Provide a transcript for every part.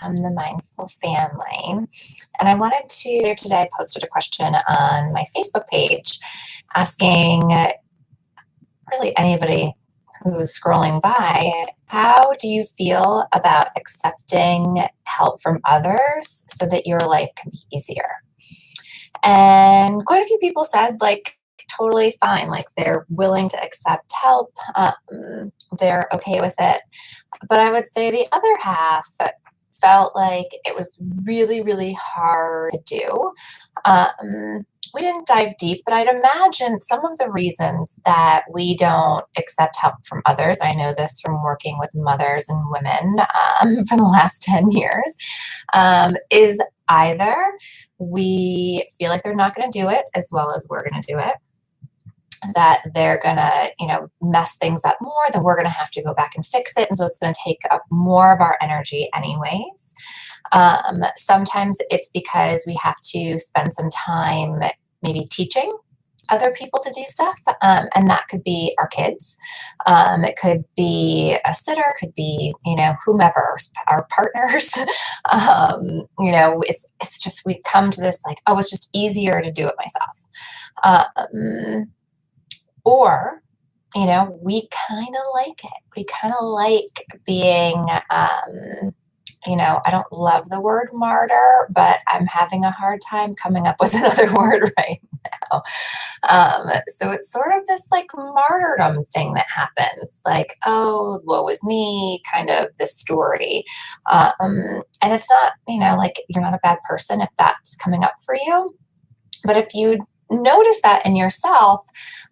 the Mindful Family. And I wanted to, today I posted a question on my Facebook page asking really anybody who's scrolling by, how do you feel about accepting help from others so that your life can be easier? And quite a few people said, like, totally fine. Like, they're willing to accept help. They're okay with it. But I would say the other half felt like it was really, really hard to do. We didn't dive deep, but I'd imagine some of the reasons that we don't accept help from others, I know this from working with mothers and women for the last 10 years, is either we feel like they're not going to do it as well as we're going to do it, that they're going to, mess things up more, then we're going to have to go back and fix it. And so it's going to take up more of our energy anyways. Sometimes it's because we have to spend some time maybe teaching other people to do stuff. And that could be our kids. It could be a sitter, could be, whomever, our partners. It's just, we come to this like, oh, it's just easier to do it myself. Or, we kind of like it. We kind of like being, I don't love the word martyr, but I'm having a hard time coming up with another word right now. So it's sort of this like martyrdom thing that happens, like, oh, woe is me, kind of this story. And it's not, like, you're not a bad person if that's coming up for you. But if you notice that in yourself,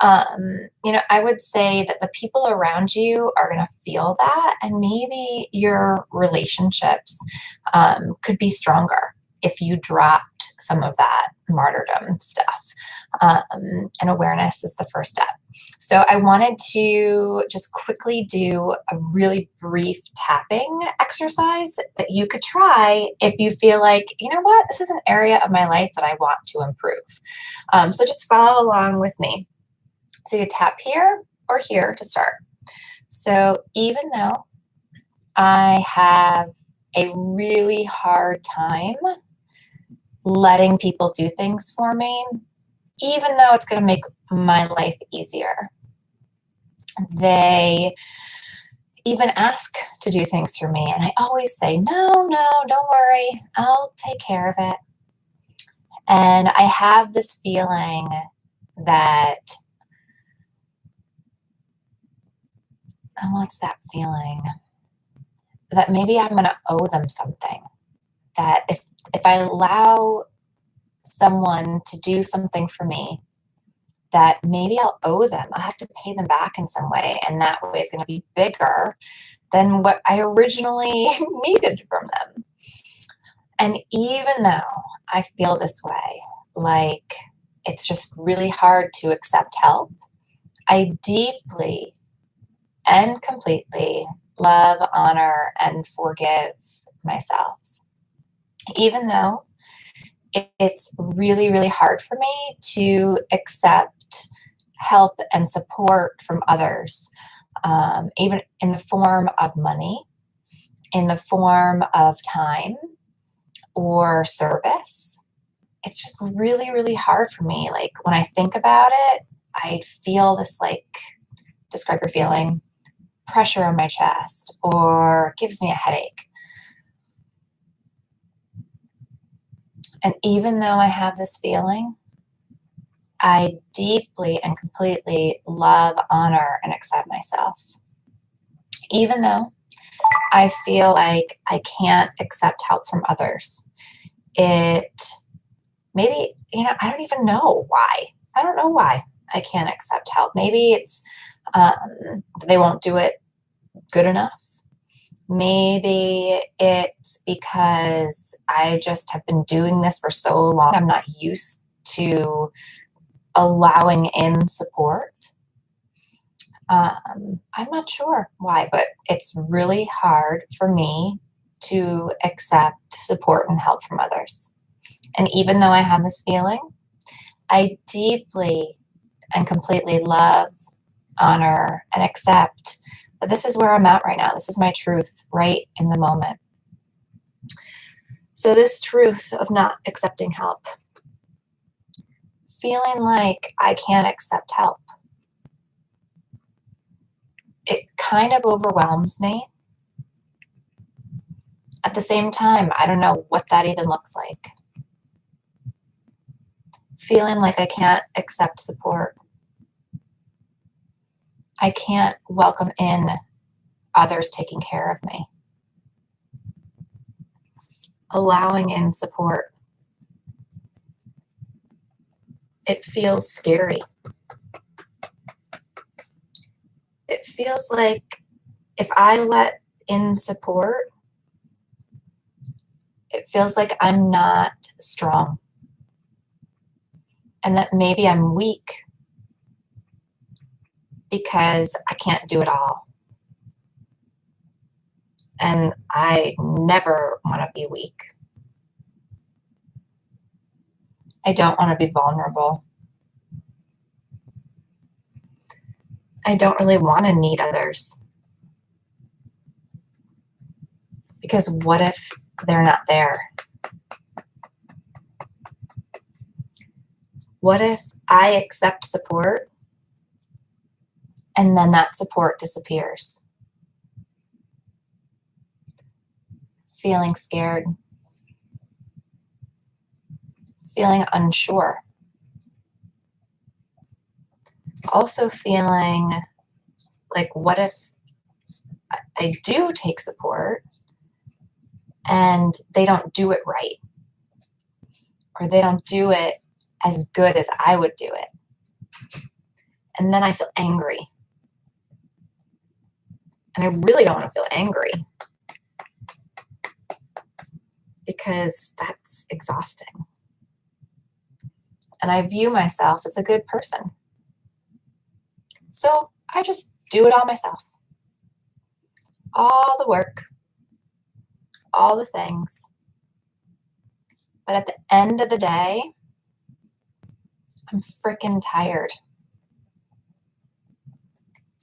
I would say that the people around you are going to feel that, and maybe your relationships could be stronger if you dropped some of that martyrdom stuff. And awareness is the first step. So I wanted to just quickly do a really brief tapping exercise that you could try if you feel like, this is an area of my life that I want to improve. So just follow along with me. So you tap here or here to start. So even though I have a really hard time letting people do things for me, even though it's going to make my life easier, they even ask to do things for me. And I always say, no, don't worry. I'll take care of it. And I have this feeling that, what's that feeling? That maybe I'm going to owe them something. That if I allow someone to do something for me, that maybe I'll owe them. I'll have to pay them back in some way. And that way is going to be bigger than what I originally needed from them. And even though I feel this way, like it's just really hard to accept help, I deeply and completely love, honor, and forgive myself. Even though it's really, really hard for me to accept help and support from others, even in the form of money, in the form of time or service. It's just really, really hard for me. Like when I think about it, I feel this, like, describe your feeling, pressure on my chest, or gives me a headache. And even though I have this feeling, I deeply and completely love, honor, and accept myself. Even though I feel like I can't accept help from others, I don't even know why. I don't know why I can't accept help. Maybe it's they won't do it good enough. Maybe it's because I just have been doing this for so long. I'm not used to allowing in support. I'm not sure why, but it's really hard for me to accept support and help from others. And even though I have this feeling, I deeply and completely love, honor, and accept that this is where I'm at right now. This is my truth right in the moment. So this truth of not accepting help, feeling like I can't accept help, it kind of overwhelms me. At the same time, I don't know what that even looks like. Feeling like I can't accept support. I can't welcome in others taking care of me. Allowing in support. It feels scary. It feels like if I let in support, it feels like I'm not strong and that maybe I'm weak because I can't do it all. And I never want to be weak. I don't want to be vulnerable. I don't really want to need others. Because what if they're not there? What if I accept support and then that support disappears? Feeling scared. Feeling unsure. Also feeling like, what if I do take support and they don't do it right? Or they don't do it as good as I would do it. And then I feel angry. And I really don't want to feel angry because that's exhausting. And I view myself as a good person. So I just do it all myself. All the work, all the things. But at the end of the day, I'm freaking tired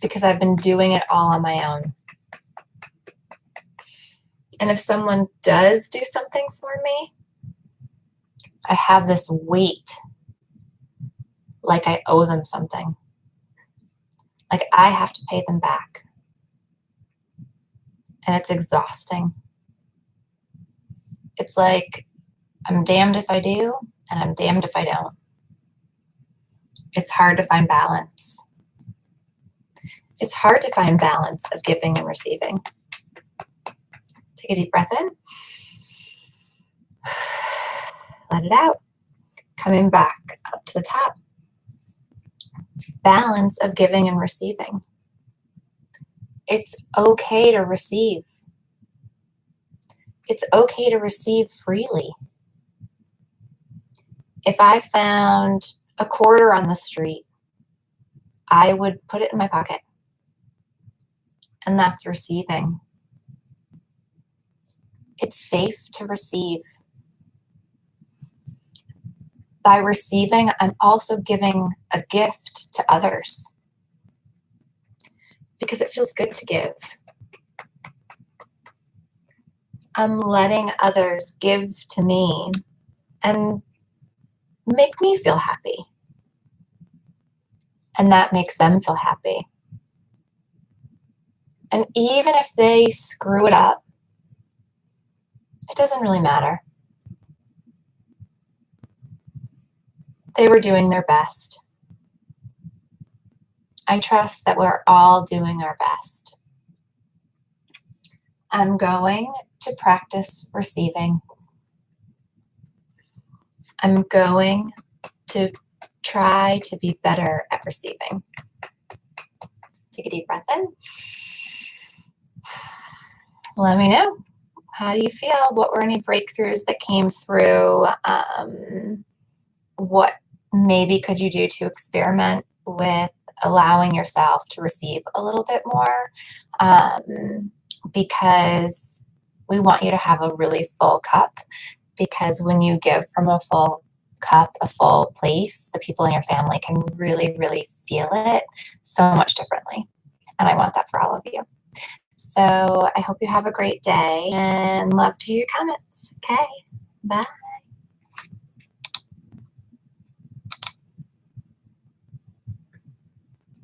because I've been doing it all on my own. And if someone does do something for me, I have this weight like I owe them something. Like I have to pay them back. And it's exhausting. It's like I'm damned if I do, and I'm damned if I don't. It's hard to find balance. It's hard to find balance of giving and receiving. Take a deep breath in. Let it out. Coming back up to the top. Balance of giving and receiving. It's okay to receive. It's okay to receive freely. If I found a quarter on the street, I would put it in my pocket. And that's receiving. It's safe to receive. By receiving, I'm also giving a gift to others because it feels good to give. I'm letting others give to me and make me feel happy. And that makes them feel happy. And even if they screw it up, it doesn't really matter. They were doing their best. I trust that we're all doing our best. I'm going to practice receiving. I'm going to try to be better at receiving. Take a deep breath in. Let me know. How do you feel? What were any breakthroughs that came through? What maybe could you do to experiment with allowing yourself to receive a little bit more? Because we want you to have a really full cup, because when you give from a full cup, a full place, the people in your family can really, really feel it so much differently. And I want that for all of you. So I hope you have a great day and love to your comments. Okay. Bye.